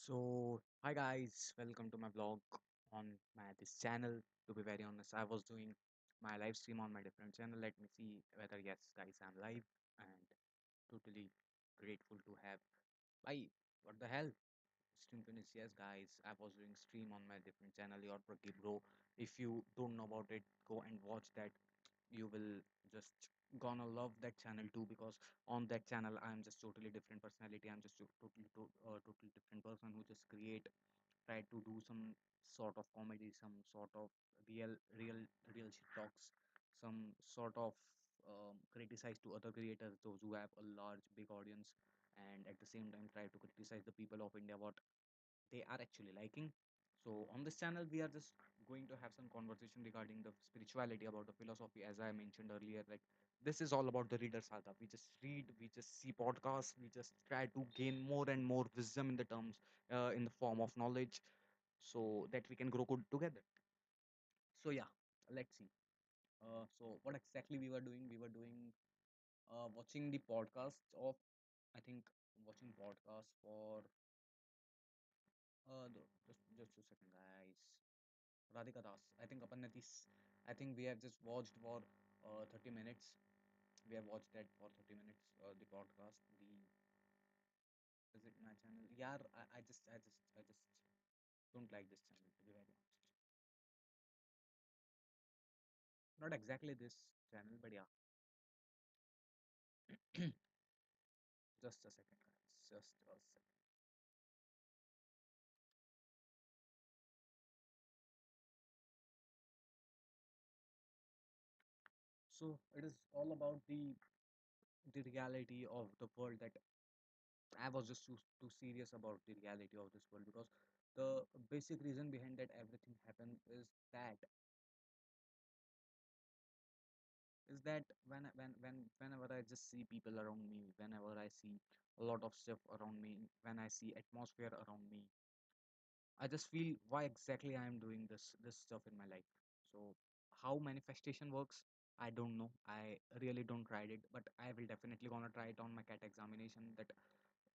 Hi guys, welcome to my vlog on my this channel. To be very honest, I was doing my live stream on my different channel. Let me see whether yes, guys, I'm live and totally grateful to have. Bye. What the hell? Stream finish. Yes, guys, I was doing stream on my different channel. Your Pragya bro. If you don't know about it, go and watch that. You will just gonna love that channel too because on that channel I'm just totally different personality. I'm just totally different person who just try to do some sort of comedy, some sort of real shit talks, some sort of criticize to other creators, those who have a large big audience, and at the same time try to criticize the people of India what they are actually liking. So on this channel, we are just going to have some conversation regarding the spirituality, about the philosophy, as I mentioned earlier. Like this is all about the reader saga. We just read, we just see podcasts, we just try to gain more and more wisdom in the terms, in the form of knowledge, so that we can grow good together. So yeah, let's see. So what exactly we were doing? We were doing watching the podcast of, I think, watching podcast for just 2 seconds, guys. Radhika Das. I think Apannatis. I think we have just watched for 30 minutes. We have watched that for 30 minutes. The podcast. The Is it my channel? Yeah, I just don't like this channel, to be very honest. Not exactly this channel, but yeah. Just a second, guys. Just a second. So it is all about the reality of the world, that I was just too serious about the reality of this world, because the basic reason behind that everything happened is that whenever I just see people around me, whenever I see a lot of stuff around me, when I see atmosphere around me, I just feel why exactly I am doing this stuff in my life. So how manifestation works, I don't know. I really don't tried it, but I will definitely gonna try it on my cat examination. That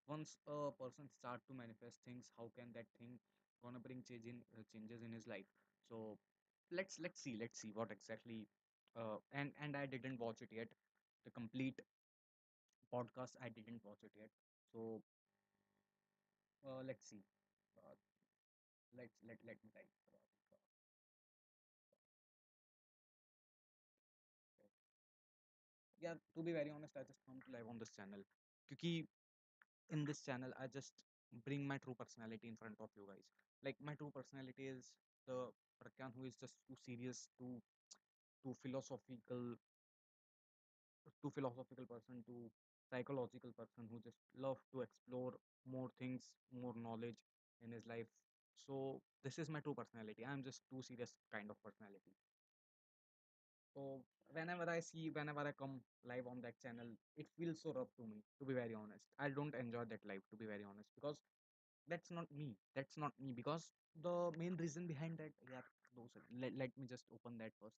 once a person start to manifest things, how can that thing gonna bring changes in his life? So let's see what exactly. And I didn't watch it yet. The complete podcast I didn't watch it yet. So let's see. Uh, let me type. Yeah, to be very honest, I just come to live on this channel. Because in this channel, I just bring my true personality in front of you guys. Like my true personality is the Prakyan who is just too serious, too philosophical, too philosophical person, too psychological person who just love to explore more things, more knowledge in his life. So this is my true personality. I'm just too serious kind of personality. So whenever I come live on that channel, it feels so rough to me, to be very honest. I don't enjoy that live, to be very honest, because that's not me. That's not me. Because the main reason behind that, yeah, let me just open that first.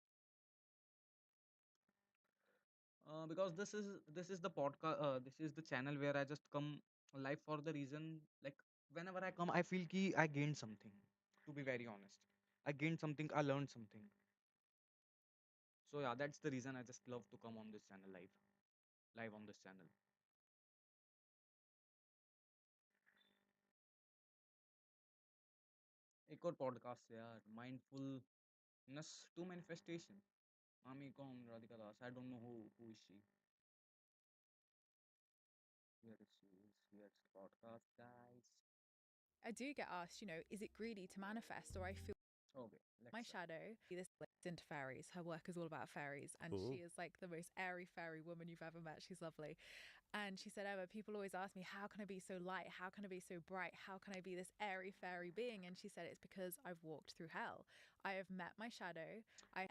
Because this is the podcast. This is the channel where I just come live for the reason, like whenever I come, I feel ki I gained something. To be very honest, I gained something. I learned something. So yeah, that's the reason I just love to come on this channel live on this channel. एक और podcast है यार, mindfulness to manifestation. Mami कौन? Radhika Das. I don't know who is she. Here is she is. Here's the podcast, guys. I do get asked, is it greedy to manifest, or I feel Okay, let's my start. shadow this links into fairies. Her work is all about fairies, and Cool. she is like the most airy fairy woman you've ever met. She's lovely. And she said, Emma, people always ask me, how can I be so light? How can I be so bright? How can I be this airy fairy being? And she said, it's because I've walked through hell. I have met my shadow. I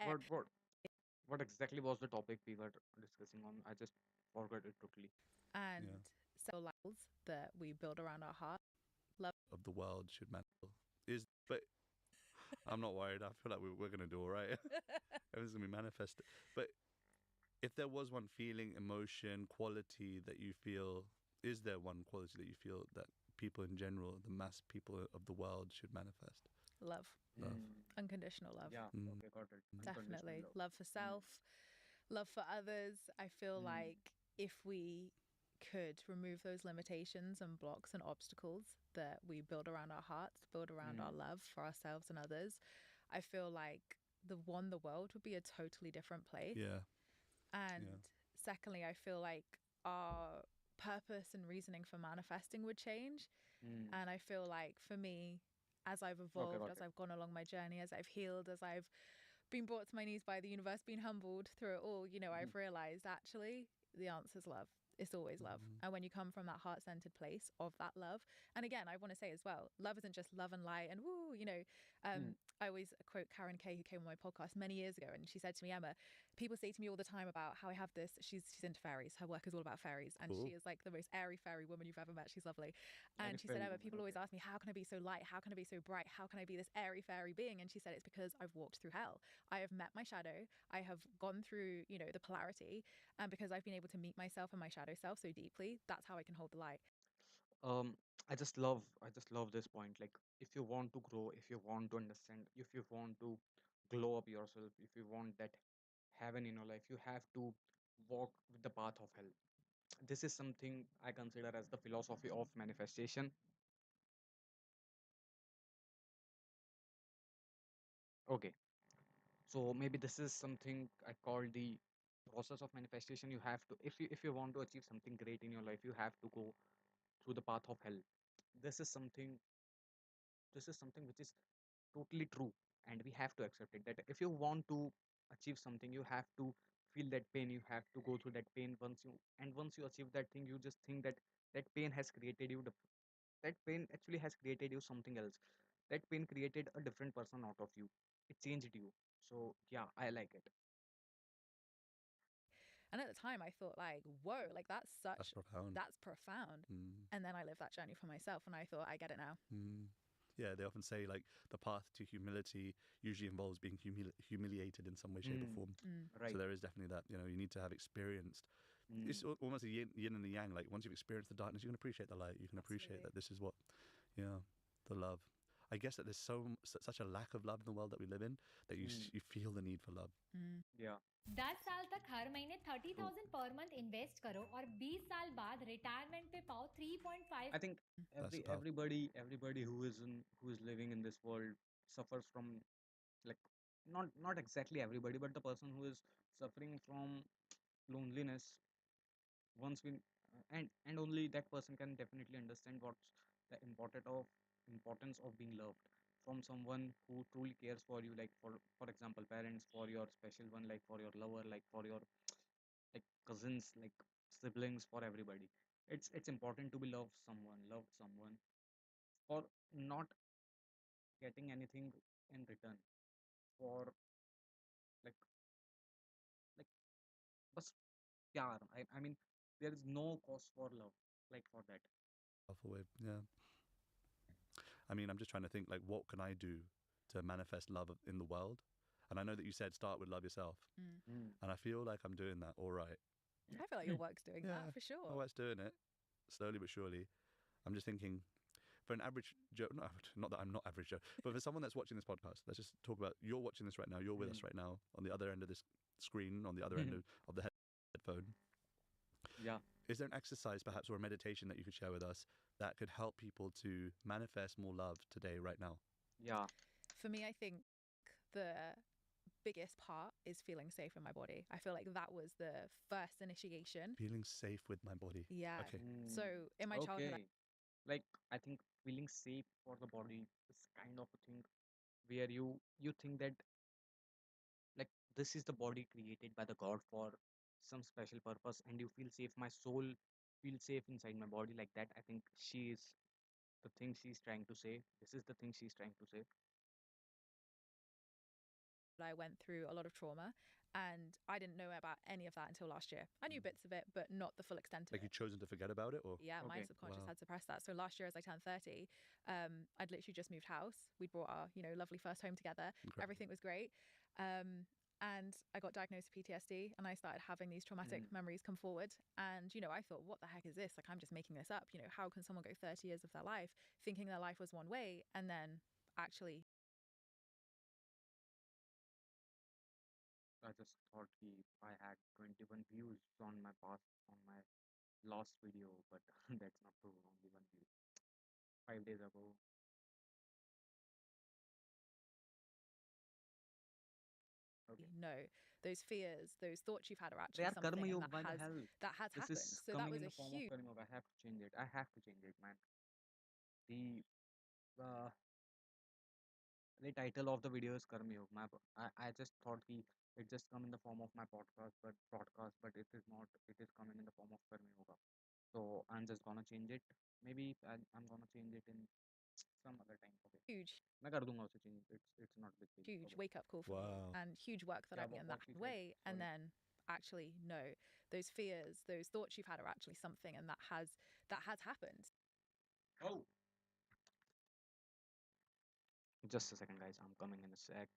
What exactly was the topic we were discussing on? I just forgot it totally. and Yeah. several levels that we build around our heart. Love. Of the world should matter. Is but I'm not worried. I feel like we're gonna do all right. Everything's gonna be manifested. But if there was one feeling, emotion, quality that you feel, is there one quality that you feel that people in general, the mass people of the world, should manifest? Love. Love. Unconditional love. Yeah, Mm. okay, got it. Unconditional Definitely. love. Love for self, love for others. I feel Mm. like if we could remove those limitations and blocks and obstacles that we build around our hearts, build around our love for ourselves and others, I feel like the world would be a totally different place. Yeah. And Yeah. secondly, I feel like our purpose and reasoning for manifesting would change. Mm. And I feel like for me, as I've evolved, got as it. I've gone along my journey, as I've healed, as I've been brought to my knees by the universe, been humbled through it all, you know, I've realized actually the answer's love. It's always love. And when you come from that heart centered place of that love, and again, I want to say as well, love isn't just love and light and woo, you know. I always quote Karen Kay, who came on my podcast many years ago, and she said to me, Emma, people say to me all the time about how I have this. She's into fairies. Her work is all about fairies, and Cool. she is like the most airy fairy woman you've ever met. She's lovely. And Airy she said, fairy Emma, woman, people always okay. ask me, how can I be so light? How can I be so bright? How can I be this airy fairy being? And she said, it's because I've walked through hell. I have met my shadow. I have gone through, you know, the polarity, and because I've been able to meet myself and my shadow self so deeply, that's how I can hold the light. Um, I just love this point. Like, if you want to grow, if you want to understand, if you want to glow up yourself, if you want that heaven in your life, you have to walk with the path of hell. This is something I consider as the philosophy of manifestation. Okay, so maybe this is something I call the process of manifestation. You have to, if you want to achieve something great in your life, you have to go through the path of hell. This is something this is something which is totally true, and we have to accept it, that if you want to achieve something, you have to feel that pain, you have to go through that pain. Once you achieve that thing, you just think that that pain has created you that pain actually has created you something else. That pain created a different person out of you. It changed you. So yeah, I like it. And at the time, I thought, like, whoa, like That's profound. that's profound. Mm. And then I lived that journey for myself, and I thought, I get it now. Mm. Yeah, they often say like the path to humility usually involves being humiliated in some way, shape, or Mm, form. right. So there is definitely that. You know, you need to have experienced. It's Mm, almost a yin and the yang. Like once you've experienced the darkness, you can appreciate the light. You can appreciate Absolutely. that this is what, yeah, the love. I guess that there's such a lack of love in the world that we live in that mm, you feel the need for love. yeah, 10 साल तक हर महीने true. 30,000 per month invest करो और 20 साल बाद retirement पे पाओ 3.5 I think That's the power. everybody who is living in this world suffers from, like, not exactly everybody, but the person who is suffering from loneliness, once we and only that person can definitely understand what's the importance of being loved from someone who truly cares for you, like for example parents, for your special one, like for your lover, like for your, like, cousins, like siblings, for everybody. It's important to be loved someone for not getting anything in return, for, like like but yeah, I mean, there is no cost for love, like, for that. Powerful way. Yeah. I mean, I'm just trying to think like, what can I do to manifest love in the world? And I know that you said start with love yourself, Mm. and I feel like I'm doing that all right. I feel like your work's doing Yeah, that for sure. my wife's doing it slowly but surely. I'm just thinking, for an average Joe, not that I'm not average Joe, but for someone that's watching this podcast, let's just talk about, you're watching this right now, you're with us Mm. right now on the other end of this screen, on the other end of the headphone. Yeah. Is there an exercise perhaps or a meditation that you could share with us that could help people to manifest more love today, right now? Yeah. For me, I think the biggest part is feeling safe in my body. I feel like that was the first initiation. Feeling safe with my body. Yeah. Okay. So in my childhood, Okay. Like, I think feeling safe for the body is kind of a thing where you think that, like, this is the body created by the God for some special purpose, and you feel safe. My soul feels safe inside my body, like that. I think she is the thing she's trying to say. This is the thing she's trying to say. I went through a lot of trauma, and I didn't know about any of that until last year. I knew bits of it, but not the full extent of Like it. you've chosen to forget about it, or? Yeah, my Okay. subconscious Wow. had suppressed that. So last year, as I turned 30, I'd literally just moved house. We'd brought our, lovely first home together. Incredible. Everything was great. and I got diagnosed with PTSD, and I started having these traumatic memories come forward. And, I thought, what the heck is this? Like, I'm just making this up. How can someone go 30 years of their life thinking their life was one way and then actually I just thought I had 21 views on my last video, but that's not true. Only one view. 5 days ago. Okay. know those fears, those thoughts you've had are They actually are Karma something, and Yoga, by the hell. that has This happened. is So that coming was in a the form of huge Karma Yoga. I have to change it. I have to change it, man. The uh, the title of the video is Karma Yoga. I just thought it just come in the form of my broadcast, but it is not. It is coming in the form of Karma Yoga. So I'm just gonna change it. Maybe I'm gonna change it in some other time. Okay. huge मैं कर दूंगा उसे change. It's not big deal. huge Okay. wake up call for me, Wow. and huge work that Yeah, I've done in what that she said. way. And Sorry. then actually no, those fears, those thoughts you've had are actually something, and that has happened. Oh. Just a second, guys. I'm coming in a sec.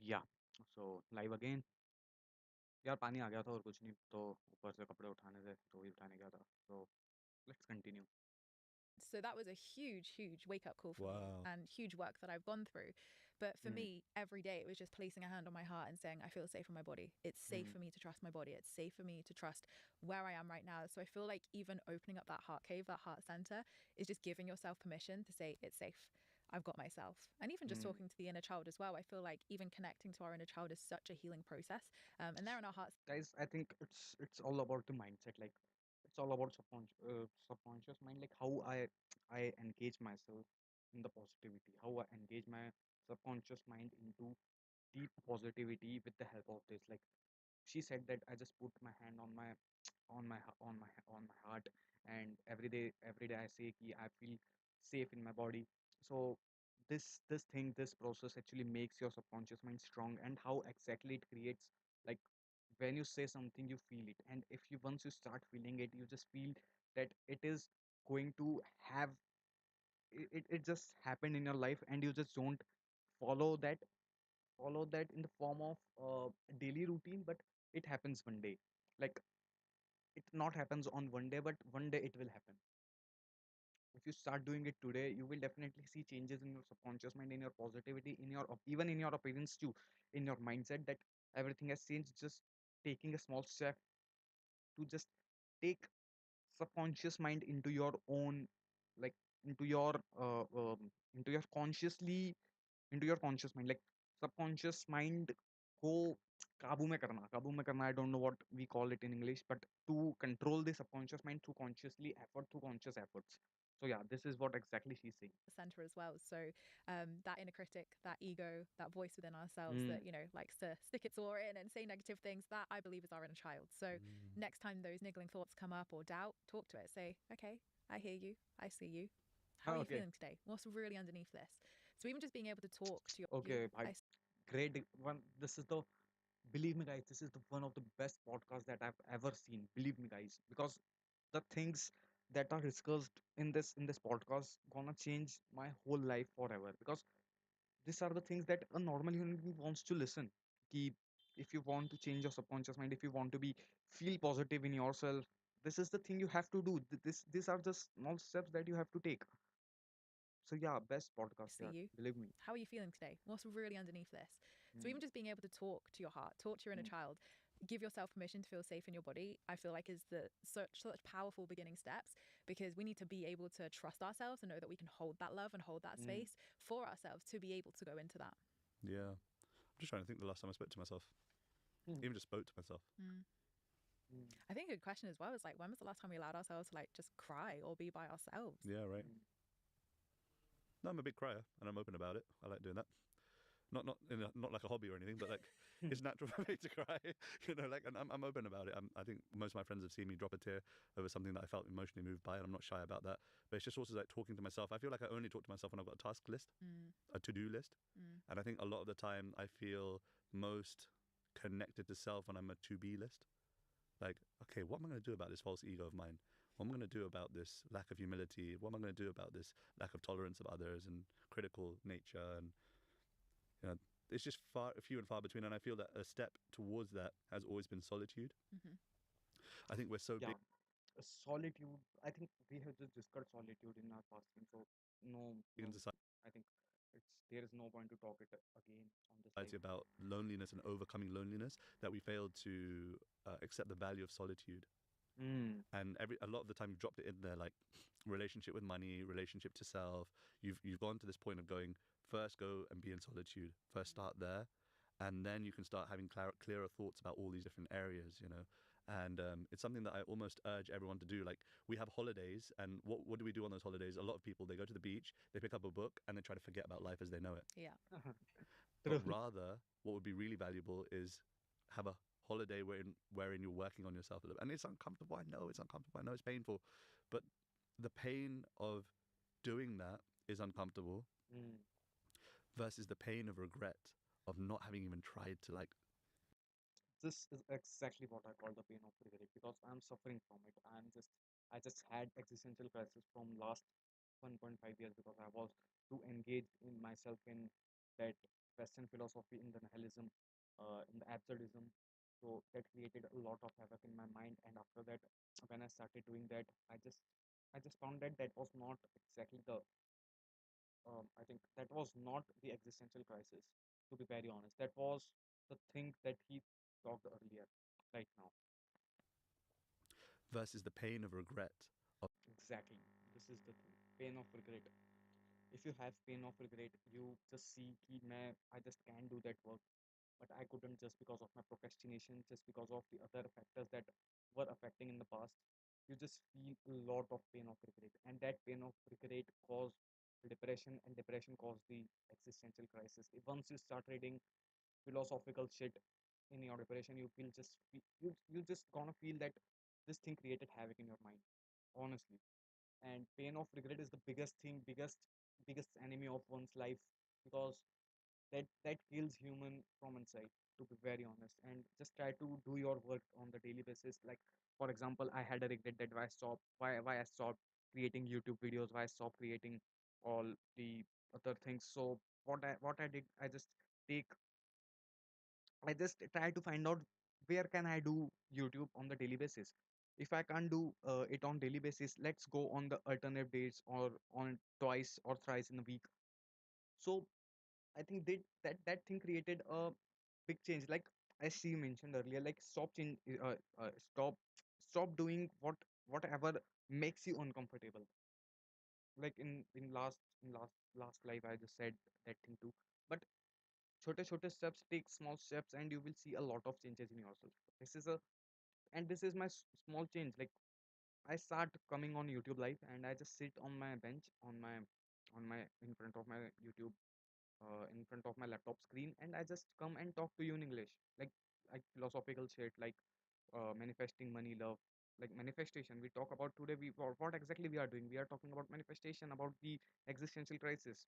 या सो live again यार पानी आ गया था और कुछ नहीं तो ऊपर से कपड़े उठाने थे तो वही उठाने गया था तो let's continue So that was a huge wake up call for me, Wow. and huge work that I've gone through. But for Mm. me, every day it was just placing a hand on my heart and saying, I feel safe in my body. It's safe for me to trust my body. It's safe for me to trust where I am right now. So I feel like even opening up that heart cave, that heart center, is just giving yourself permission to say, it's safe. I've got myself. And even just talking to the inner child as well, I feel like even connecting to our inner child is such a healing process. And they're in our hearts. Guys, I think it's all about the mindset. Like it's all about subconscious mind. Like how I engage myself in the positivity. How I engage my subconscious mind into deep positivity with the help of this. Like she said that I just put my hand on my on my heart, and every day I say ki I feel safe in my body. So this process actually makes your subconscious mind strong, and how exactly it creates, like when you say something you feel it, and if you once you start feeling it, you just feel that it is going to have it just happened in your life, and you just don't follow that follow that in the form of daily routine, but it happens one day. Like it not happens on one day, but one day it will happen. If you start doing it today, you will definitely see changes in your subconscious mind, in your positivity, in your even in your appearance too, in your mindset, that everything has changed. Just taking a small step to just take subconscious mind into your own, like into your into your consciously into your conscious mind, like subconscious mind को काबू में करना, I don't know what we call it in English, but to control the subconscious mind through consciously effort, through conscious efforts. So yeah, this is what exactly she's saying. Center as well. So that inner critic, that ego, that voice within ourselves Mm. that likes to stick its oar in and say negative things, that I believe is our inner child. So next time those niggling thoughts come up or doubt, talk to it. Say, okay, I hear you, I see you. How are you Okay. feeling today? What's really underneath this? So even just being able to talk to your Okay, I great one. This is the Believe me, guys, this is the one of the best podcasts that I've ever seen. Believe me, guys, because the things that are discussed in this podcast gonna change my whole life forever. Because these are the things that a normal human being wants to listen. Ki, if you want to change your subconscious mind, if you want to be feel positive in yourself, this is the thing you have to do. These are just small steps that you have to take. So yeah, best podcast. see Yeah, you. believe me. How are you feeling today? What's really underneath this? So Mm, even just being able to talk to your heart, talk to your inner mm, child, give yourself permission to feel safe in your body, I feel like is the such powerful beginning steps, because we need to be able to trust ourselves and know that we can hold that love and hold that mm, space for ourselves to be able to go into that. Yeah. I'm just trying to think the last time I spoke to myself. mm, Even just spoke to myself. mm, I think a good question as well is like, when was the last time we allowed ourselves to like just cry or be by ourselves? Yeah, right. mm. No, I'm a big crier and I'm open about it. I like doing that. Not like a hobby or anything, but like it's natural for me to cry. Like, and I'm open about it. I think most of my friends have seen me drop a tear over something that I felt emotionally moved by, and I'm not shy about that. But it's just also like talking to myself. I feel like I only talk to myself when I've got a task list, a to-do list, and I think a lot of the time I feel most connected to self when I'm a to-be list. Like, okay, what am I going to do about this false ego of mine? What am I going to do about this lack of humility? What am I going to do about this lack of tolerance of others and critical nature? And you know, it's just few and far between. And I feel that a step towards that has always been solitude. Mm-hmm. I think we're so Yeah, big. solitude. I think we have just discussed solitude in our fasting, so In no. I think there is no point to talk it again on this live. society about loneliness and overcoming loneliness that we fail to accept the value of solitude. Mm, And a lot of the time you've dropped it in there, like relationship with money, relationship to self. You've gone to this point of going, first go and be in solitude, first start there, and then you can start having clearer thoughts about all these different areas. And it's something that I almost urge everyone to do. Like, we have holidays, and what do we do on those holidays? A lot of people, they go to the beach, they pick up a book, and they try to forget about life as they know it. Yeah. But true. rather, what would be really valuable is have a holiday wherein you're working on yourself. And it's uncomfortable. I know it's uncomfortable. I know it's painful, but the pain of doing that is uncomfortable Mm. versus the pain of regret of not having even tried to, like. This is exactly what I call the pain of regret, because I'm suffering from it. I just had existential crisis from last 1.5 years, because I was too engaged in myself in that Western philosophy, in the nihilism, in the absurdism. So that created a lot of havoc in my mind. And after that, when I started doing that, I just found that that was not exactly the I think that was not the existential crisis. To be very honest, that was the thing that he talked earlier. Right now, Versus the pain of regret of. exactly. This is the thing. Pain of regret. If you have pain of regret, you just see कि I just can't do that work, but I couldn't just because of my procrastination, just because of the other factors that were affecting in the past. You just feel a lot of pain of regret, and that pain of regret caused depression, and depression caused the existential crisis. Once you start reading philosophical shit in your depression, you feel just you just gonna feel that this thing created havoc in your mind, honestly. And pain of regret is the biggest thing, biggest enemy of one's life, because that kills human from inside, to be very honest. And just try to do your work on the daily basis. Like, for example, I had a regret that why I stopped creating YouTube videos, why I stopped creating all the other things. So what I did, take I just try to find out where can I do YouTube on the daily basis. If I can't do it on daily basis, let's go on the alternate days or on twice or thrice in a week. So I think that thing created a big change. Like, as she mentioned earlier, like stop doing whatever makes you uncomfortable. Like in last life, I just said that thing too. But छोटे steps, take small steps, and you will see a lot of changes in yourself. This is my small change. Like, I start coming on YouTube live, and I just sit on my bench, on my in front of my YouTube, in front of my laptop screen, and I just come and talk to you in English, like philosophical shit, like manifesting money, love, like manifestation. We talk about today. What exactly we are doing? We are talking about manifestation, about the existential crisis.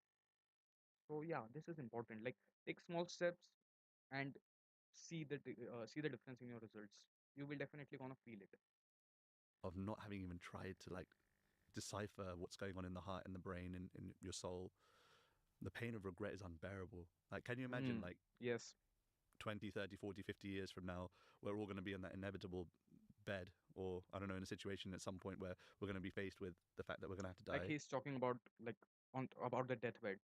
So yeah, this is important. Like, take small steps and see the difference in your results. You will definitely gonna feel it. Of not having even tried to like decipher what's going on in the heart and the brain and in your soul, the pain of regret is unbearable. Like, can you imagine, Mm, like, yes. 20, 30, 40, 50 years from now, we're all going to be in that inevitable bed, or I don't know, in a situation at some point where we're going to be faced with the fact that we're going to have to Like, die. he's talking about, like, on about the deathbed.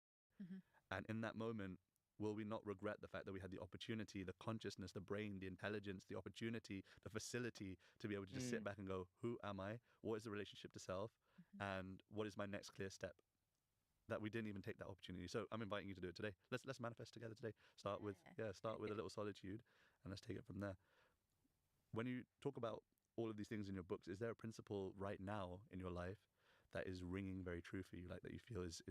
Mhm. And in that moment, will we not regret the fact that we had the opportunity, the consciousness, the brain, the intelligence, the opportunity, the facility to be able to just sit Mm, back and go, who am I? What is the relationship to self? Mhm. And what is my next clear step? That we didn't even take that opportunity. So I'm inviting you to do it today. Let's manifest together today. Start with a little solitude, and let's take it from there. When you talk about all of these things in your books, is there a principle right now in your life that is ringing very true for you, like that you feel is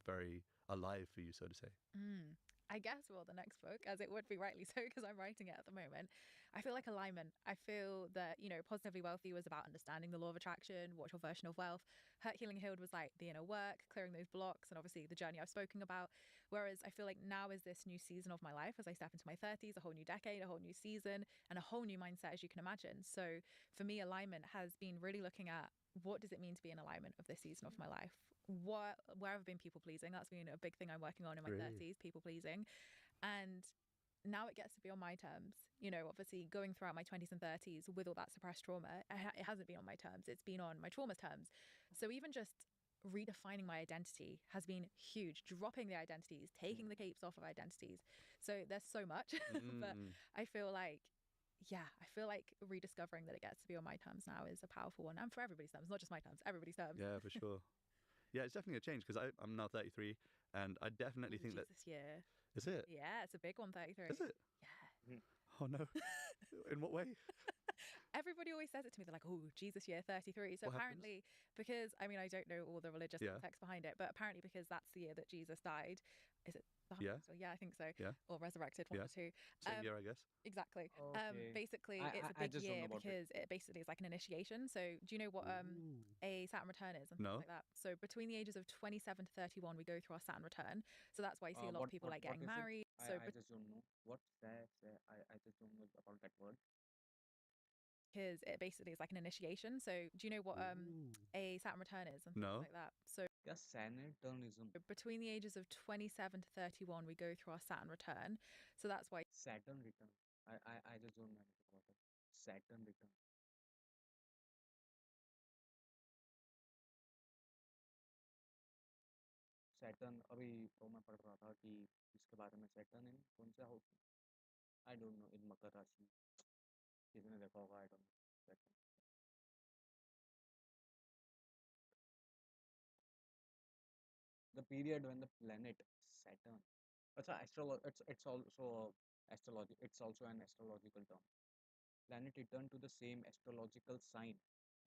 very alive for you, so to say? Mm. I guess, well, the next book, as it would be rightly so, because I'm writing it at the moment. I feel like alignment. I feel that, Positively Wealthy was about understanding the law of attraction, what's your version of wealth. Hurt, Healing, Healed was like the inner work, clearing those blocks, and obviously the journey I've spoken about. Whereas I feel like now is this new season of my life as I step into my 30s, a whole new decade, a whole new season, and a whole new mindset, as you can imagine. So for me, alignment has been really looking at what does it mean to be in alignment of this season of my life? Where have I been people pleasing? That's been a big thing I'm working on in my Really? 30s, people pleasing. And now it gets to be on my terms. Obviously going throughout my 20s and 30s with all that suppressed trauma, it hasn't been on my terms. It's been on my trauma's terms. So even just redefining my identity has been huge. Dropping the identities, taking the capes off of identities. So there's so much, but Mm-mm. I feel like I feel like rediscovering that it gets to be on my terms now is a powerful one, and for everybody's terms, not just my terms, everybody's terms. Yeah, for sure. Yeah, it's definitely a change because I'm now 33, and I definitely Ooh, think that Jesus year. is it. Yeah, it's a big one, 33. Is it? Yeah. mm, Oh no. In what way? Everybody always says it to me. They're like, "Oh, Jesus year 33." So What happens? apparently, because I mean, I don't know all the religious Yeah. context behind it, but apparently because that's the year that Jesus died. Is it died? Yeah. So yeah, I think so. Yeah. Or resurrected, one Yeah. or two. Same year, I guess. Exactly. okay. Basically, it's a I big just don't know year about it. because it basically is like an initiation. So do you know what Ooh. a Saturn return is and things No. like that? So between the ages of 27 to 31, we go through our Saturn return. So that's why you see a lot of What people what like what getting is it? married. So I just don't know. What's that? I just don't know about that word. because it basically is like an initiation. So do you know what Ooh. a Saturn return is and things No. like that? So क्या Saturnism? between the ages of 27 to 31, we go through our Saturn return. So that's why Saturn return. I just don't know anything about it. Saturn return. Saturn अभी तो मैं पढ़ रहा था कि इसके बारे में सैटर्न इन कौन सा house I don't know in Makar राशि किसी ने देखा होगा I don't know the period when the planet Saturn. It's also astrology. It's also an astrological term. Planet returned to the same astrological sign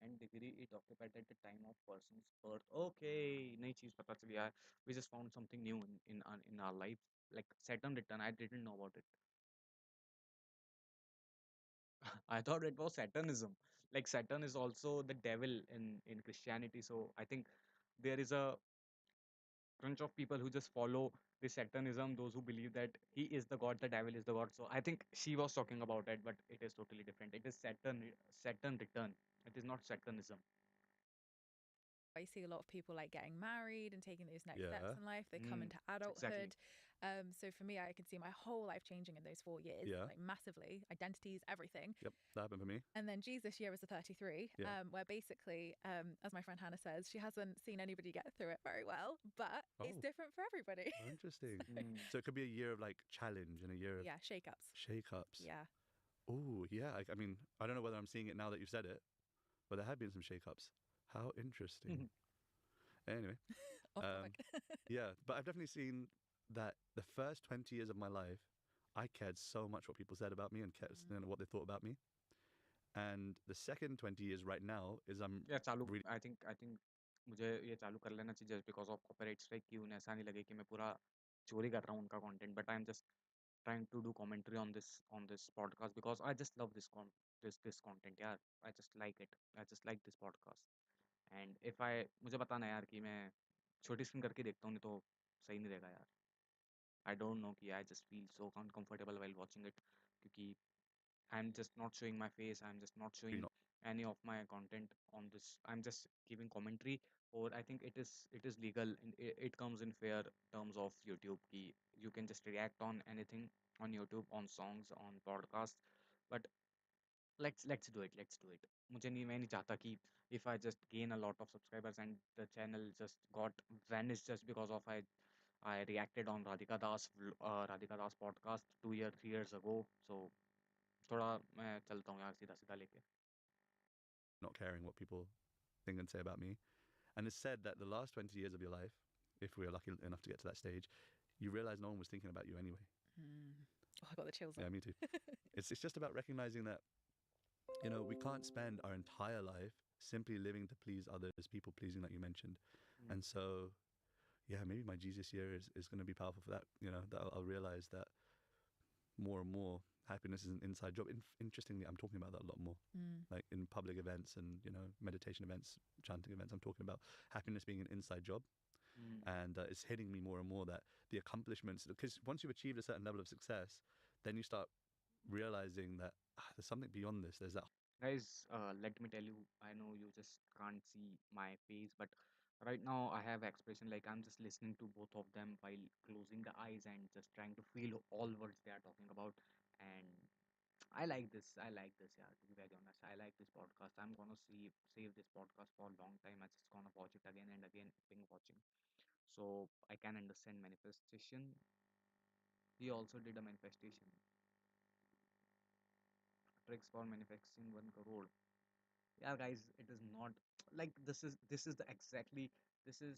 and degree it occupied at the time of person's birth. Okay, नई चीज पता चली यार. We just found something new in our life. Like Saturn return, I didn't know about it. I thought it was Satanism. Like Saturn is also the devil in Christianity. So I think there is a bunch of people who just follow the Satanism, those who believe that he is the god, the devil is the god. So I think she was talking about it, but it is totally different. It is Saturn return. It is not Satanism. I see a lot of people like getting married and taking those next steps Yeah. in life. They come Mm, into exactly. adulthood. So for me, I can see my whole life changing in those 4 years, Yeah. like massively, identities, everything. Yep. That happened for me. And then G's this year is a 33, Yeah. where basically, as my friend Hannah says, she hasn't seen anybody get through it very well, but it's Oh. different for everybody. Oh, interesting. Mm. So it could be a year of like challenge and a year of Yeah, shake-ups. shake-ups. Yeah. Oh, yeah. I mean, I don't know whether I'm seeing it now that you've said it, but there have been some shake-ups. How interesting. Anyway, Off um, topic. yeah, but I've definitely seen that the first 20 years of my life, I cared so much what people said about me and cared, Mm. what they thought about me. And the second 20 years right now is I'm या चालू really I think मुझे ये चालू कर लेना चाहिए just because of copyright strike की उन्हें ऐसा नहीं लगे कि मैं पूरा चोरी कर रहा हूँ उनका content but I am just trying to do commentary on this podcast because I just love this content यार I just like it I just like this podcast and if I मुझे पता ना यार कि मैं छोटी स्क्रीन करके देखता हूँ नहीं तो सही नहीं रहेगा यार I don't know कि I just feel so uncomfortable while watching it क्योंकि I'm just not showing my face. I'm just not showing not. any of my content on this. I'm just giving commentary, or I think it is legal. And it comes in fair terms of YouTube. Ki you can just react on anything on YouTube, on songs, on podcast. But let's do it. Let's do it. मुझे नहीं मैं नहीं चाहता कि if I just gain a lot of subscribers and the channel just got vanished just because of I reacted on Radhika Das podcast 2 year 3 years ago. So थोड़ा मैं चलता हूँ यार सीधा सीधा लेके Not caring what people think and say about me. And it's said that the last 20 years of your life, if we're lucky enough to get to that stage, you realize no one was thinking about you anyway. Mm. Oh, I got the chills. Yeah, me too. It's just about recognizing that, we can't spend our entire life simply living to please others, people pleasing, like you mentioned. Mm. And so, yeah, maybe my Jesus year is going to be powerful for that. That I'll realize that more and more happiness is an inside job. Interestingly, I'm talking about that a lot more. Mm. Like in public events and meditation events, chanting events, I'm talking about happiness being an inside job. Mm. And it's hitting me more and more that the accomplishments, because once you've achieved a certain level of success, then you start realizing that there's something beyond this. There's that. Guys, let me tell you, I know you just can't see my face, but right now I have expression like I'm just listening to both of them while closing the eyes and just trying to feel all words they are talking about. And I like this. I like this, yeah, to be very honest. I like this podcast. I'm gonna save this podcast for a long time. I just gonna watch it again and again, being watching. So I can understand manifestation. He also did a manifestation. Tricks for manifesting 1 crore. Yeah, guys, it is not like this is the exactly this is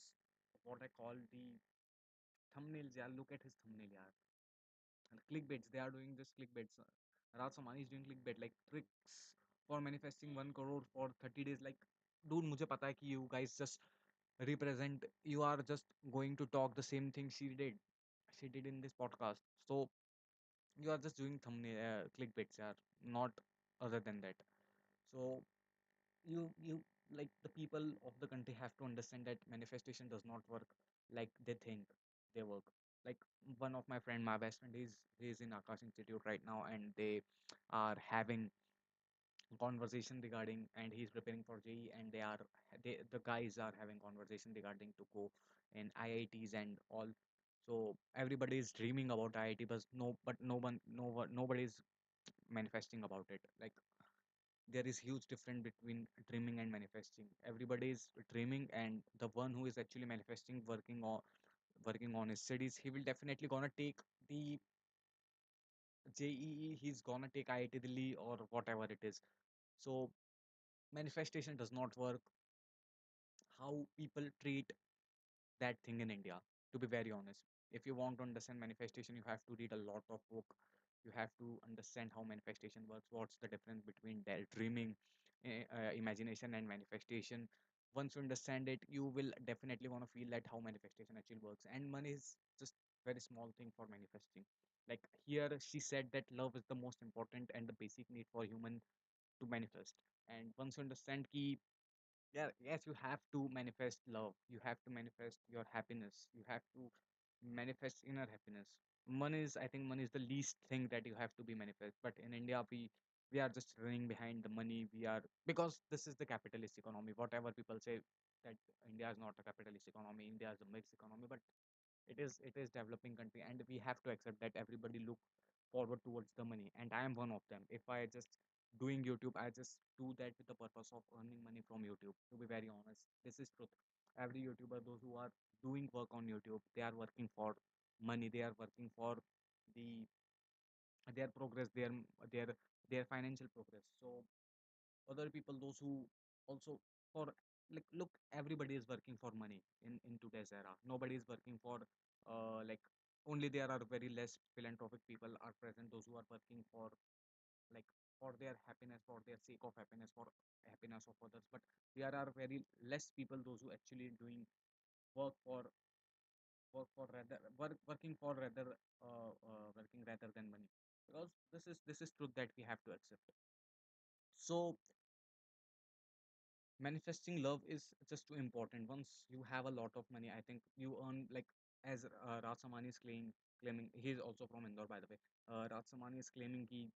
what I call the thumbnails. Yeah, look at his thumbnail. Yeah, and clickbaits. They are doing this clickbaits. Raj Samani is doing clickbait like tricks for manifesting 1 crore for 30 days. Like, dude, मुझे पता है कि you guys just represent. You are just going to talk the same thing she did. She did in this podcast. So you are just doing thumbnail clickbaits, yeah, not other than that. So you like the people of the country have to understand that manifestation does not work like they think they work. Like one of my friend, my best friend, is in Akash Institute right now, and they are having conversation regarding, and he's preparing for JE, and the guys are having conversation regarding to go in IITs and all. So everybody is dreaming about IIT, but nobody is manifesting about it. Like there is huge difference between dreaming and manifesting. Everybody is dreaming, and the one who is actually manifesting, working on his studies, he will definitely gonna take the JEE. He's gonna take IIT Delhi or whatever it is. So manifestation does not work. How people treat that thing in India, to be very honest. If you want to understand manifestation, you have to read a lot of book. You have to understand how manifestation works. What's the difference between dreaming, imagination, and manifestation? Once you understand it, you will definitely want to feel that how manifestation actually works. And money is just very small thing for manifesting. Like here, she said that love is the most important and the basic need for human to manifest. And once you understand ki, yeah, yes, you have to manifest love. You have to manifest your happiness. You have to manifest inner happiness. Money is, I think, money is the least thing that you have to be manifest. But in India, we are just running behind the money. We are, because this is the capitalist economy. Whatever people say that India is not a capitalist economy, India is a mixed economy, but it is developing country, and we have to accept that everybody look forward towards the money, and I am one of them. If I just doing YouTube, I just do that with the purpose of earning money from YouTube. To be very honest, this is truth. Every YouTuber, those who are doing work on YouTube, they are working for money. They are working for the their progress, their their financial progress. So other people, those who also for, like, look, everybody is working for money in today's era. Nobody is working for like, only there are very less philanthropic people are present, those who are working for, like, for their happiness, for their sake of happiness, for happiness of others. But there are very less people, those who actually doing work for working for rather working rather than money. Because this is truth that we have to accept. So manifesting love is just too important. Once you have a lot of money, I think you earn, like, as Raj Samani is claiming, he is also from Indore, by the way. Raj Samani is claiming he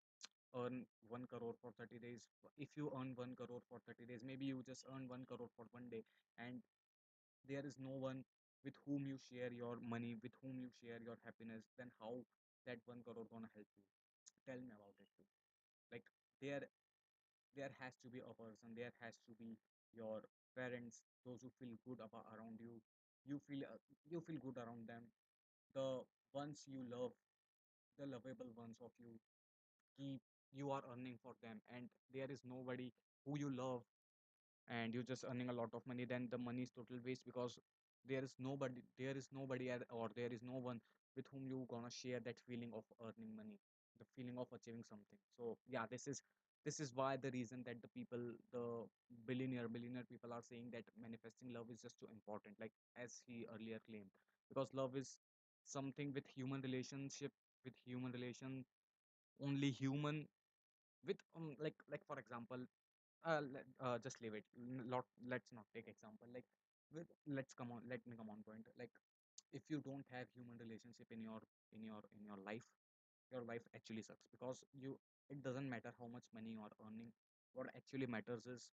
earn 1 crore for 30 days. If you earn 1 crore for 30 days, maybe you just earn 1 crore for 1 day, and there is no one with whom you share your money, with whom you share your happiness, then how that 1 crore gonna help you? Tell me about it too. Like, there there has to be a person, there has to be your parents, those who feel good about around you. You feel good around them, the ones you love, the lovable ones of you. Keep, you are earning for them, and there is nobody who you love, and you're just earning a lot of money, then the money is total waste, because there is nobody or there is no one with whom you gonna share that feeling of earning money, the feeling of achieving something. So yeah, this is why the reason that the people, the billionaire people are saying that manifesting love is just too important, like as he earlier claimed. Because love is something with human relationship, with human relation, only human, with like for example, just leave it. Let's not take example. Like, let me come on point. Like, if you don't have human relationship in your life, your life actually sucks, because it doesn't matter how much money you are earning. What actually matters is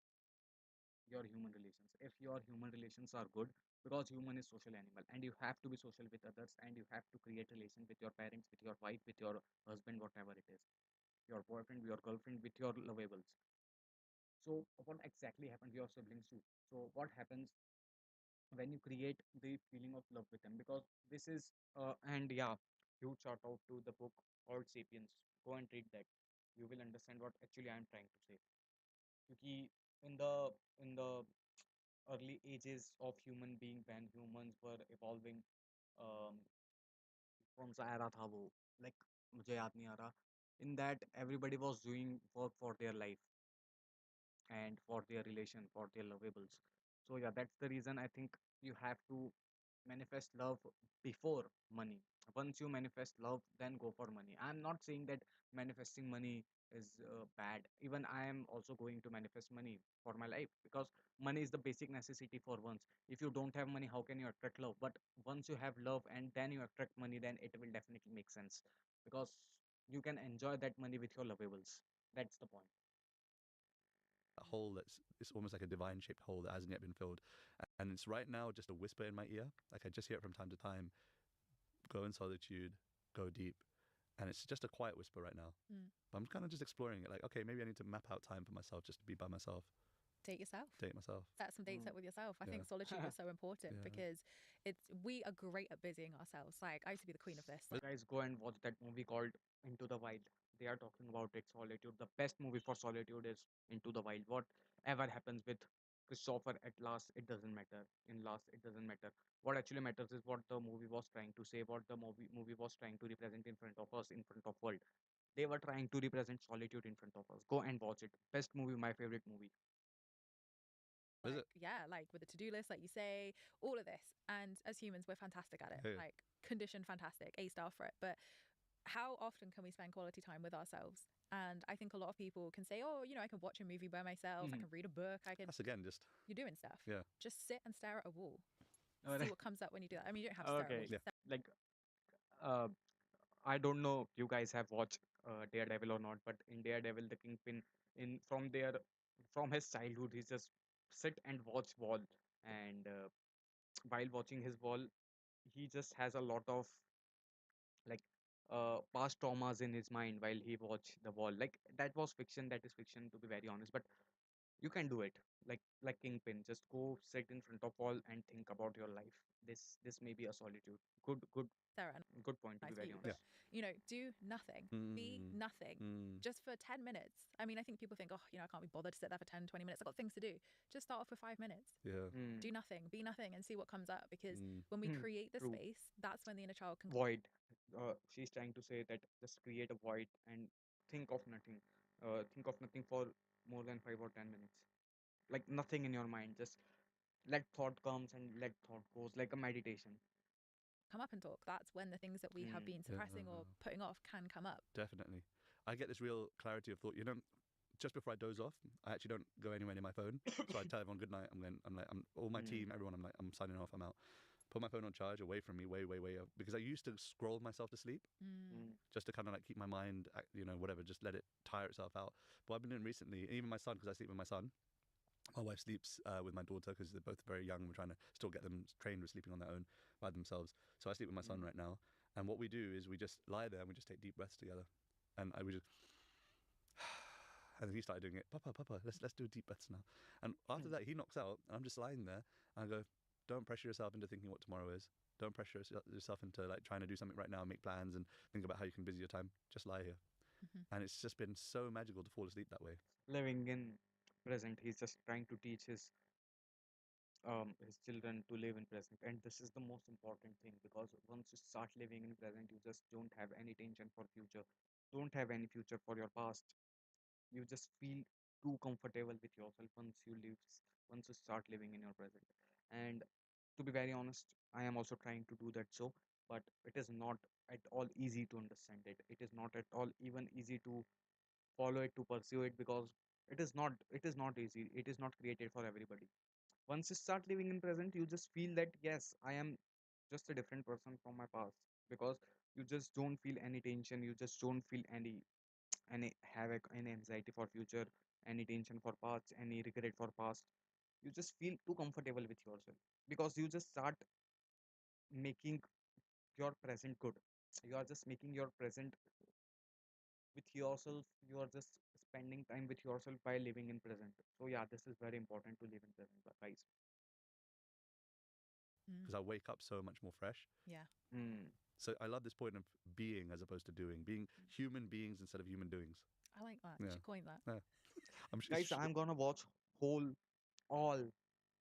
your human relations. If your human relations are good, because human is social animal, and you have to be social with others, and you have to create relation with your parents, with your wife, with your husband, whatever it is, your boyfriend, your girlfriend, with your lovables. So what exactly happened to your siblings too? So what happens when you create the feeling of love with them? Because this is and yeah, huge shout out to the book called Sapiens. Go and read that. You will understand what actually I am trying to say. Because in the early ages of human being, when humans were evolving, um, कौन सा era था वो, like, मुझे याद नहीं आ रहा. In that, everybody was doing work for their life and for their relation, for their lovables. So yeah, that's the reason I think you have to manifest love before money. Once you manifest love, then go for money. I'm not saying that manifesting money is bad. Even I am also going to manifest money for my life, because money is the basic necessity for once. If you don't have money, how can you attract love? But once you have love and then you attract money, then it will definitely make sense, because you can enjoy that money with your lovables. That's the point. A hole that's it's almost like a divine shaped hole that hasn't yet been filled, and it's right now just a whisper in my ear. Like I just hear it from time to time. Go in solitude, go deep, and it's just a quiet whisper right now. Mm. But I'm kind of just exploring it. Like, okay, maybe I need to map out time for myself just to be by myself, Date yourself. date myself. Set some dates Mm. up with yourself. I Yeah. think solitude is so important Yeah. because we are great at busying ourselves. Like, I used to be the queen of this. Like, Guys, go and watch that movie called Into the Wild. They are talking about it, solitude. The best movie for solitude is Into the Wild. Whatever happens with Christopher at last, it doesn't matter. In last, it doesn't matter. What actually matters is what the movie was trying to say, what the movie was trying to represent in front of us, in front of world. They were trying to represent solitude in front of us. Go and watch it. Best movie, my favorite movie. Is it? yeah, like with a to-do list, like you say, all of this. And as humans, we're fantastic at it. Yeah. Like, conditioned fantastic, A star for it. But how often can we spend quality time with ourselves? And I think a lot of people can say, oh, I can watch a movie by myself, I Mhm. can read a book, I can. That's again just You're doing stuff. Yeah. Just sit and stare at a wall. Alright. See what comes up when you do that. I mean, you don't have to stare at a wall. Okay. Just stare. Like, uh, I don't know you guys have watched Daredevil or not, but in Daredevil, the Kingpin, from his childhood, he just sit and watch wall, and while watching his wall, he just has a lot of like past traumas in his mind while he watched the wall. Like that was fiction. That is fiction, to be very honest. But you can do it. Like Kingpin, just go sit in front of wall and think about your life. This may be a solitude. Stare at Good point, to be nice very view, honest. but do nothing. Be Mm, nothing. mm, Just for 10 minutes. I mean, I think people think, oh, I can't be bothered to sit there for 10, 20 minutes. I've got things to do. Just start off with 5 minutes. yeah. Mm. Do nothing, be nothing, and see what comes up. Because Mm, when we Hmm, create the true. space, that's when the inner child can. Void. She's trying to say that just create a void and think of nothing. Think of nothing for more than 5 or 10 minutes. Like nothing in your mind. Just let thought comes and let thought goes, like a meditation. come up and talk. That's when the things that we have Mm. been suppressing or yeah. putting off can come up. Definitely. I get this real clarity of thought. Just before I doze off, I actually don't go anywhere near my phone. So I tell everyone good night. I'm all my Mm. team, everyone. I'm signing off. I'm out. Put my phone on charge, away from me, way, way, way up. Because I used to scroll myself to sleep, Mm. just to kind of like keep my mind, whatever, just let it tire itself out. But I've been doing recently, even my son, because I sleep with my son. My wife sleeps with my daughter because they're both very young. We're trying to still get them trained with sleeping on their own by themselves. So I sleep with my son Mm. right now. And what we do is we just lie there and we just take deep breaths together. And we just and then he started doing it. Papa, let's do deep breaths now. And after Mm. that, he knocks out, and I'm just lying there. And I go, don't pressure yourself into thinking what tomorrow is. Don't pressure yourself into like trying to do something right now, make plans, and think about how you can busy your time. Just lie here. Mhm. And it's just been so magical to fall asleep that way. Living in present, he's just trying to teach his children to live in present, and this is the most important thing, because once you start living in present, you just don't have any tension for future, don't have any future for your past. You just feel too comfortable with yourself once you start living in your present. And to be very honest, I am also trying to do that, so but it is not at all easy to understand it. It is not at all even easy to follow it, to pursue it, because it is not easy. It is not created for everybody. Once you start living in present, you just feel that yes, I am just a different person from my past, because you just don't feel any tension, you just don't feel any havoc, any anxiety for future, any tension for past, any regret for past. You just feel too comfortable with yourself, because you just start making your present good. You are just making your present with yourself. You are just spending time with yourself by living in present. So yeah, this is very important to live in present, guys. Because I wake up so much more fresh. Yeah. Hmm. So I love this point of being as opposed to doing, being human beings instead of human doings. I like that. You Yeah. should coin that. Yeah. Guys, I'm gonna watch whole all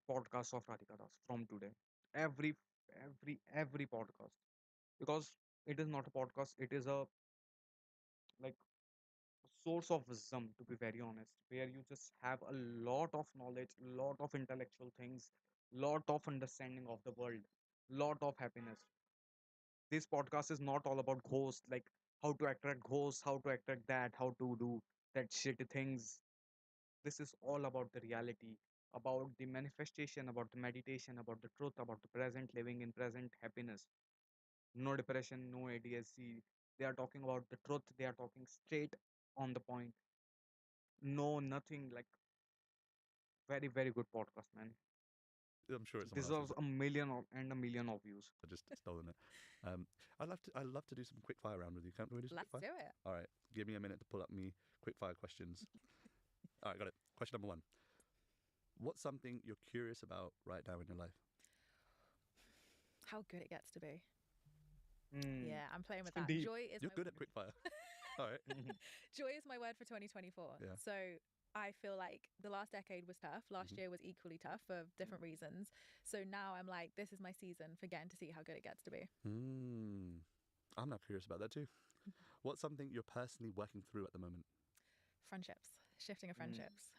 podcasts of Radhika Das from today. Every every podcast. Because it is not a podcast, it is a like source of wisdom, to be very honest, where you just have a lot of knowledge, lot of intellectual things, lot of understanding of the world, lot of happiness. This podcast is not all about ghosts, like how to attract ghosts, how to attract that, how to do that shitty things. This is all about the reality, about the manifestation, about the meditation, about the truth, about the present, living in present happiness. No depression, no ADSC. They are talking about the truth. They are talking straight on the point. No, nothing like very, very good podcast, man. I'm sure it's someone Deserves else's. a million and a million of views. I just stolen it. I'd love to do some quick fire round with you. Can we do some Let's quick do fire? it. All right. Give me a minute to pull up me quick fire questions. All right, got it. Question number one. What's something you're curious about right now in your life? How good it gets to be. Hmm. Yeah, I'm playing with that. Deep. Joy is You're my good at quick fire. All right. joy is my word for 2024. Yeah. So I feel like the last decade was tough. Last Mhm. year was equally tough for different reasons. So now I'm like, this is my season for getting to see how good it gets to be. I'm now curious about that too. What's something you're personally working through at the moment? Friendships, shifting of Mm. friendships.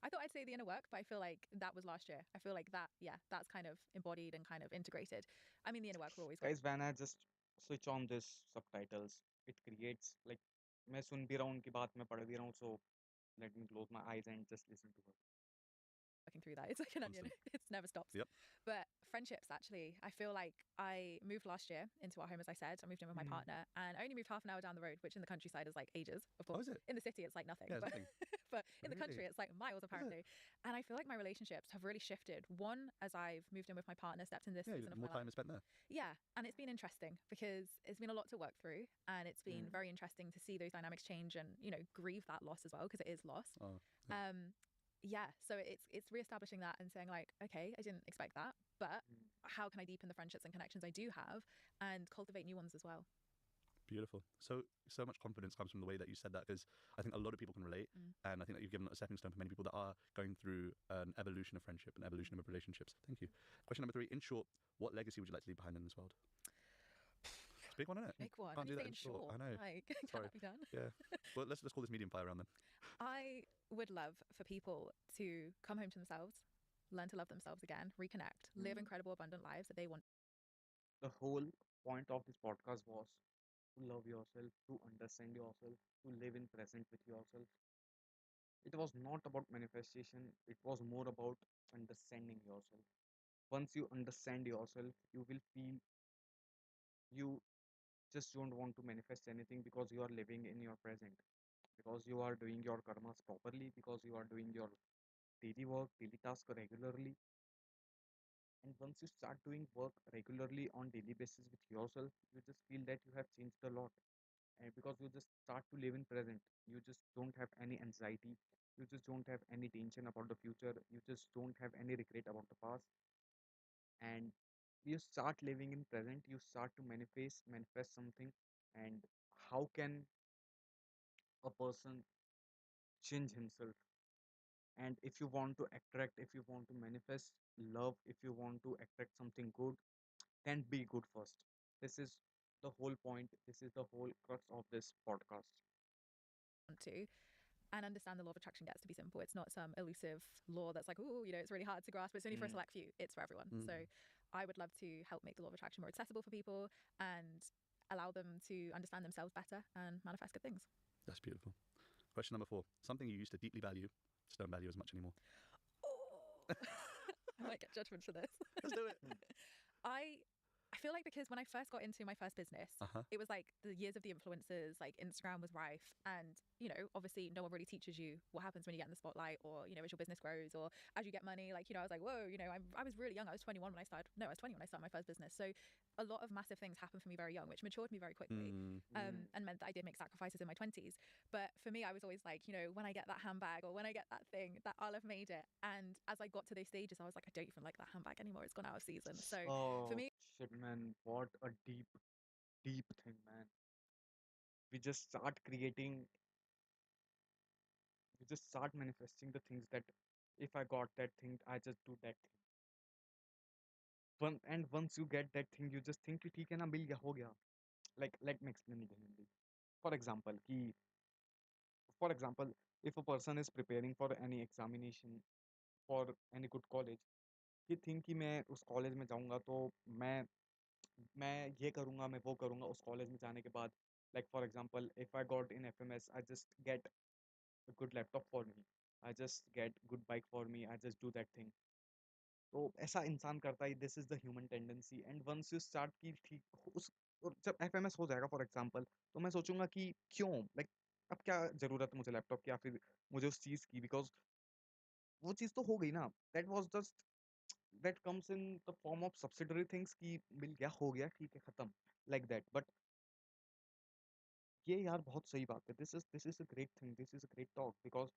I thought I'd say the inner work, but I feel like that was last year. I feel like that, yeah, that's kind of embodied and kind of integrated. I mean, the inner work we're always going. Guys, when I just switch on this subtitles. It creates like मैं सुन भी रहा हूँ उनकी बात, मैं पढ़ भी रहा हूँ, so let me close my eyes and just listen to her. Working through that. It's like an onion. Constant. It never stops. Yep. But friendships, actually, I feel like I moved last year into our home, as I said. I moved in with my Mm. partner, and I only moved half an hour down the road, which in the countryside is like ages, of Oh, course. is it? In the city, it's like nothing. Yeah, it's but nothing. but in the Really? country, it's like miles Is it? apparently. And I feel like my relationships have really shifted. One, as I've moved in with my partner, stepped in this Yeah, season of more my time life. is spent there. Yeah, and it's been interesting because it's been a lot to work through, and it's been Mm. very interesting to see those dynamics change and grieve that loss as well, because it is loss. Oh, yeah. Yeah, so it's reestablishing that and saying like, okay, I didn't expect that, but Mm. how can I deepen the friendships and connections I do have and cultivate new ones as well? Beautiful. So much confidence comes from the way that you said that, because I think a lot of people can relate, and I think that you've given a stepping stone for many people that are going through an evolution of friendship and evolution of relationships. Thank you. Question number 3. In short, what legacy would you like to leave behind in this world? It's a big one, isn't it? Big one. Can't When do you that say in short. I know. like, can Sorry. that be done? Yeah. Well, let's call this medium fire round then. I would love for people to come home to themselves, learn to love themselves again, reconnect, live Mm. incredible, abundant lives that they want. The whole point of this podcast was to love yourself, to understand yourself, to live in present with yourself. It was not about manifestation, it was more about understanding yourself. Once you understand yourself, you will feel you just don't want to manifest anything because you are living in your present, because you are doing your karmas properly, because you are doing your daily work, daily task regularly. And once you start doing work regularly on daily basis with yourself, you just feel that you have changed a lot. And because you just start to live in present, you just don't have any anxiety, you just don't have any tension about the future, you just don't have any regret about the past. And you start living in present, you start to manifest something. And how can a person change himself? And if you want to attract, if you want to manifest love, if you want to attract something good, then be good first. This is the whole point, this is the whole crux of this podcast. To and understand the law of attraction gets to be simple. It's not some elusive law that's like, oh, it's really hard to grasp. It's only for a Mm. select few. It's for everyone. Mm. So I would love to help make the law of attraction more accessible for people and allow them to understand themselves better and manifest good things. That's beautiful. Question number 4. Something you used to deeply value, just don't value as much anymore. Oh, I might get judgment for this. Let's do it. I feel like because when I first got into my first business, it was like the years of the influencers, like Instagram was rife. And, obviously no one really teaches you what happens when you get in the spotlight or, as your business grows or as you get money. Like, I was like, whoa, I was really young. I was 21 when I started. No, I was 20 when I started my first business. So a lot of massive things happened for me very young, which matured me very quickly. And meant that I did make sacrifices in my 20s. But for me, I was always like, when I get that handbag or when I get that thing, that I'll have made it. And as I got to those stages, I was like, I don't even like that handbag anymore. It's gone out of season. So for Oh me, shit, man, what a deep thing, man. We just start creating, we just start manifesting the things that if I got that thing, I just do that thing. And once you get that thing, you just think कि ठीक है ना, मिल गया, हो गया. Like, let me explain it in Hindi. For example, if a person is preparing for any examination for any good college, he think कि मैं उस कॉलेज में जाऊंगा तो मैं ये करूंगा, मैं वो करूंगा उस कॉलेज में जाने के बाद. Like for example, if I got in FMS, I just get a good laptop for me, I just get good bike for me, I just do that thing. तो ऐसा इंसान करता है, this is the human tendency. And once you start की ठीक उस, और जब एफएमएस हो जाएगा फॉर एग्जांपल, तो मैं सोचूंगा कि क्यों, लाइक अब क्या जरूरत है मुझे लैपटॉप की या फिर मुझे उस चीज की, बिकॉज वो चीज तो हो गई ना. That was just, that comes in the form of subsidiary things की मिल गया, हो गया, ठीक है, खत्म, लाइक दैट. बट ये यार बहुत सही बात है, this is a great thing, this is a great talk. Because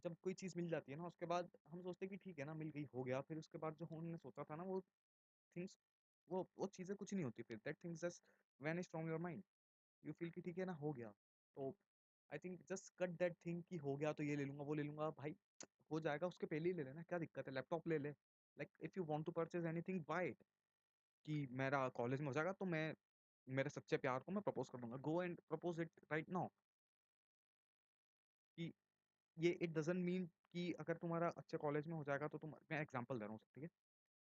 जब कोई चीज मिल जाती है ना, उसके बाद हम सोचते हैं कि ठीक है ना, मिल गई, हो गया. फिर उसके बाद जो हमने सोचा था ना, वो थिंग्स, वो चीज़ें कुछ नहीं होती फिर. That things just vanish from your mind. You feel कि ठीक है ना, हो गया. तो I think just cut that thing कि हो गया तो ये ले लूंगा, वो ले लूंगा. भाई हो जाएगा, उसके पहले ही ले लेना, क्या दिक्कत है, लैपटॉप ले ले. Like if you want to purchase anything, buy it. कि मेरा कॉलेज में हो जाएगा तो मैं मेरे सच्चे प्यार को मैं प्रपोज कर दूंगा, go and propose it right now. कि ये इट डजंट मीन कि अगर तुम्हारा अच्छे कॉलेज में हो जाएगा तो तुम, मैं एग्जांपल दे रहा हूँ, ठीक है.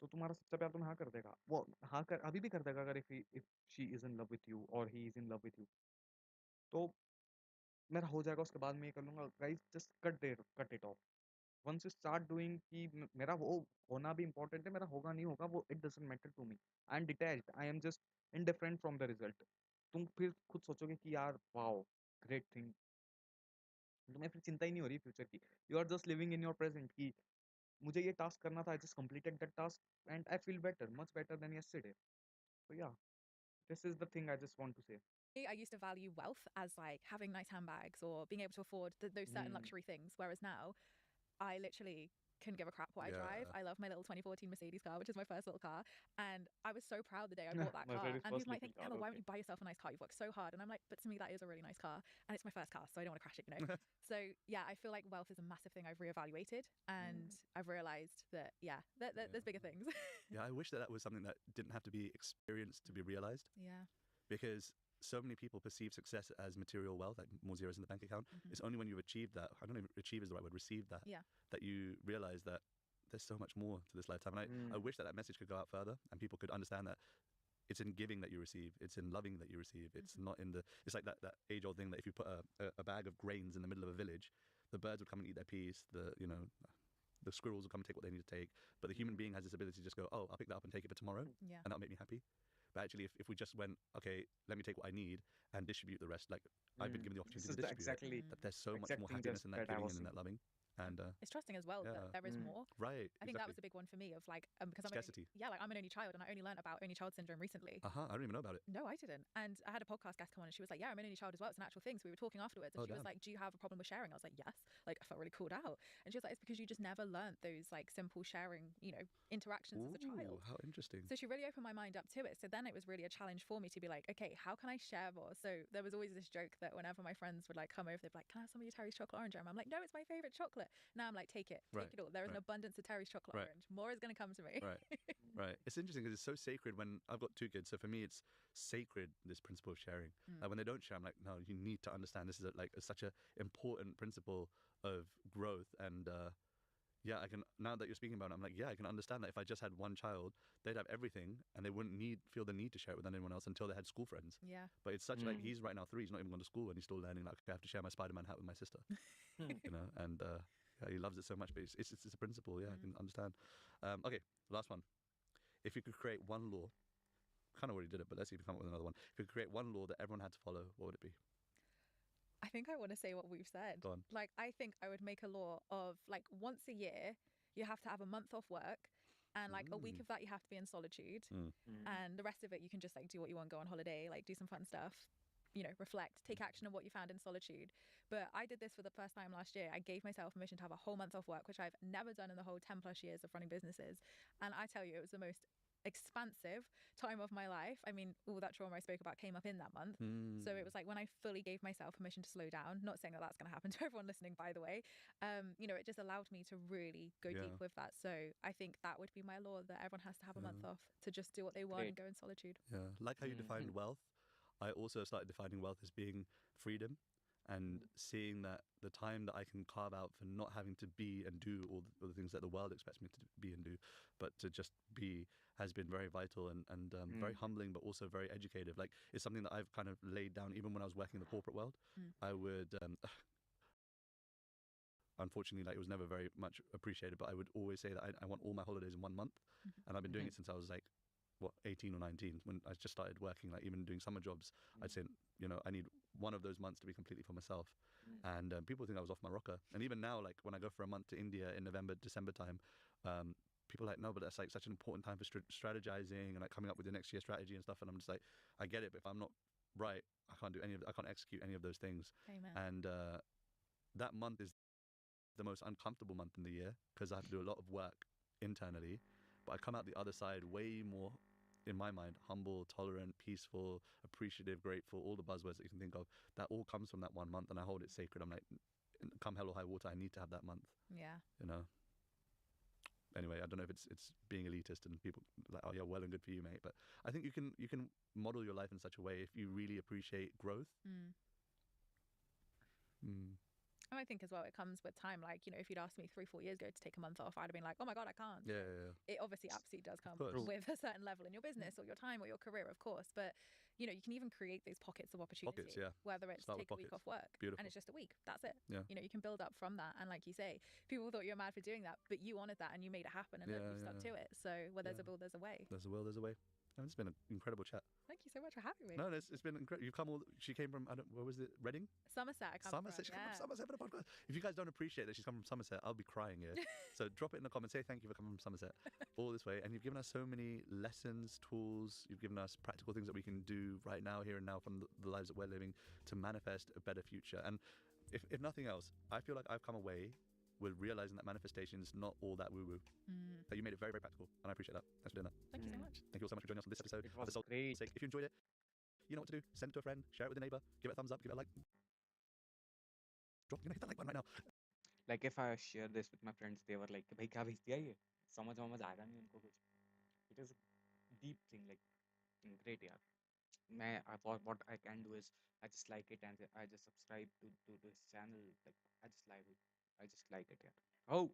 तो तुम्हारा सच्चा प्यार तुम्हें हाँ कर देगा, वो हाँ कर अभी भी कर देगा अगर if she is in love with you और he is in love with you, तो मेरा हो जाएगा, उसके बाद मैं ये कर लूंगा। Guys just cut it off. Once you start doing कि मेरा वो होना भी इंपॉर्टेंट है, मेरा होगा नहीं होगा वो it doesn't matter to me, I am detached, I am just indifferent from the result. तुम फिर खुद सोचोगे कि यार वाओ ग्रेट थिंग, तुम्हें फिर चिंता ही नहीं हो रही फ्यूचर की, you are just living in your present कि मुझे ये टास्क करना था, I just completed that task and I feel better, much better than yesterday. So yeah, this is the thing I just want to say. I used to value wealth as like having nice handbags or being able to afford those certain Mm. luxury things, whereas now I literally can give a crap what I drive. Yeah. I love my little 2014 Mercedes car, which is my first little car, and I was so proud the day I bought that car. Mercedes And first people might little think, car, Emma, why okay. won't you buy yourself a nice car? You've worked so hard. And I'm like, but to me that is a really nice car, and it's my first car, so I don't want to crash it, you know. So yeah, I feel like wealth is a massive thing I've reevaluated, and I've realized that there's bigger things. Yeah, I wish that that was something that didn't have to be experienced to be realized, Yeah. because so many people perceive success as material wealth, like more zeros in the bank account. Mhm. It's only when you've achieved that, I don't know if achieve is the right word, received that, Yeah. that you realize that there's so much more to this lifetime. And I wish that that message could go out further and people could understand that it's in giving that you receive, it's in loving that you receive, it's not in the, it's like that age old thing that if you put a bag of grains in the middle of a village, the birds would come and eat their peas, the squirrels will come and take what they need to take, but the human being has this ability to just go, oh, I'll pick that up and take it for tomorrow, Yeah. and that'll make me happy. But actually, if we just went, okay, let me take what I need and distribute the rest, like I've been given the opportunity This is to the distribute exactly it, that there's so much exact more thing happiness just in that that I giving was and in that loving. And It's trusting as well yeah. that there is more. Right, I think that was exactly. a big one for me of like because Scarcity. I'm an only child and I only learned about only child syndrome recently. I don't even know about it. No, I didn't. And I had a podcast guest come on and she was like, yeah, I'm an only child as well. It's an actual thing. So we were talking afterwards and Oh, she was damn. like, do you have a problem with sharing? I was like, yes. Like I felt really called out. And she was like, it's because you just never learned those like simple sharing, interactions as a child. Ooh, how interesting. So she really opened my mind up to it. So then it was really a challenge for me to be like, okay, how can I share more? So there was always this joke that whenever my friends would like come over, they'd be like, can I have some of your Terry's chocolate orange jam? I'm like, no, it's my favorite chocolate. Now I'm like, take it Right, all. There is an right. abundance of Terry's chocolate Right. orange. More is going to come to me. Right, right. It's interesting because it's so sacred. When I've got two kids, so for me it's sacred, this principle of sharing. Like when they don't share, I'm like, no, you need to understand this is such a important principle of growth. And yeah, I can, now that you're speaking about it, I'm like, yeah, I can understand that if I just had one child, they'd have everything and they wouldn't feel the need to share it with anyone else until they had school friends. Yeah. But it's such like, he's right now 3, he's not even gone to school and he's still learning, like, I have to share my Spider-Man hat with my sister, and yeah, he loves it so much, but it's a principle. Yeah, I can understand. Okay, last one. If you could create one law, kind of already did it, but let's see if we come up with another one. If you could create one law that everyone had to follow, what would it be? I think I want to say what we've said. Go on. Like, I think I would make a law of like once a year, you have to have a month off work. And like a week of that, you have to be in solitude. And the rest of it, you can just like do what you want, go on holiday, like do some fun stuff, reflect, take action on what you found in solitude. But I did this for the first time last year. I gave myself permission to have a whole month off work, which I've never done in the whole 10 plus years of running businesses. And I tell you, it was the most expansive time of my life. I mean, all that trauma I spoke about came up in that month. So it was like when I fully gave myself permission to slow down, not saying that that's going to happen to everyone listening, by the way, it just allowed me to really go deep with that. So I think that would be my law, that everyone has to have a month off to just do what they want and go in solitude. Yeah, like how you defined wealth, I also started defining wealth as being freedom and seeing that the time that I can carve out for not having to be and do all the things that the world expects me to be and do, but to just be, has been very vital and very humbling, but also very educative. Like, it's something that I've kind of laid down even when I was working in the corporate world. I would unfortunately, like, it was never very much appreciated, but I would always say that I want all my holidays in 1 month. And I've been doing it since I was like 18 or 19, when I just started working, like even doing summer jobs. I'd say, I need one of those months to be completely for myself. And people think I was off my rocker. And even now, like when I go for a month to India in November, December time, people are like, no, but that's like such an important time for strategizing and like coming up with the next year strategy and stuff. And I'm just like, I get it, but if I'm not right, I can't do I can't execute any of those things. Amen. And that month is the most uncomfortable month in the year because I have to do a lot of work internally, but I come out the other side way more, in my mind, humble, tolerant, peaceful, appreciative, grateful, all the buzzwords that you can think of. That all comes from that 1 month, and I hold it sacred. I'm like, come hell or high water, I need to have that month. Yeah. Anyway, I don't know if it's being elitist and people like, oh yeah, well and good for you, mate. But I think you can model your life in such a way if you really appreciate growth. And I think as well, it comes with time. Like, you know, if you'd asked me 3, 4 years ago to take a month off, I'd have been like, oh my God, I can't. Yeah, yeah, yeah. It obviously absolutely does come course. with a certain level in your business or your time or your career, of course. But, you know, you can even create those pockets of opportunity. Pockets, yeah. Whether it's Start with take a week pockets. off work Beautiful. and it's just a week. That's it. Yeah. You know, you can build up from that. And like you say, people thought you were mad for doing that, but you honored that and you made it happen and look, Yeah, you stuck yeah. to it. So where there's Yeah. a will, there's a way. There's a will, there's a way. And it's been an incredible chat. Thank you so much for having me. No, it's been incredible. You've come all. She came from, where was it? Reading? Somerset, I come Somerset. from. She come Yeah. from Somerset for the podcast. If you guys don't appreciate that she's come from Somerset, I'll be crying here. So drop it in the comments. Say thank you for coming from Somerset all this way. And you've given us so many lessons, tools. You've given us practical things that we can do right now, here and now, from the lives that we're living to manifest a better future. And if nothing else, I feel like I've come away with realizing that manifestation is not all that woo-woo. That you made it very, very practical, and I appreciate that. Thanks for doing that. Thank you so Mm. much. Thank you all so much for joining us on this episode. It of was The Soul great. Sake. If you enjoyed it, you know what to do. Send it to a friend, share it with a neighbor, give it a thumbs up, give it a like. Drop, hit that like button right now. Like if I share this with my friends, they were like, "भाई क्या भेज दिया ये? समझ आएगा नहीं उनको कुछ." It is a deep thing, like great यार. What I can do is I just like it and I just subscribe to this channel. Like I just like it. I just like it. Yeah. Oh,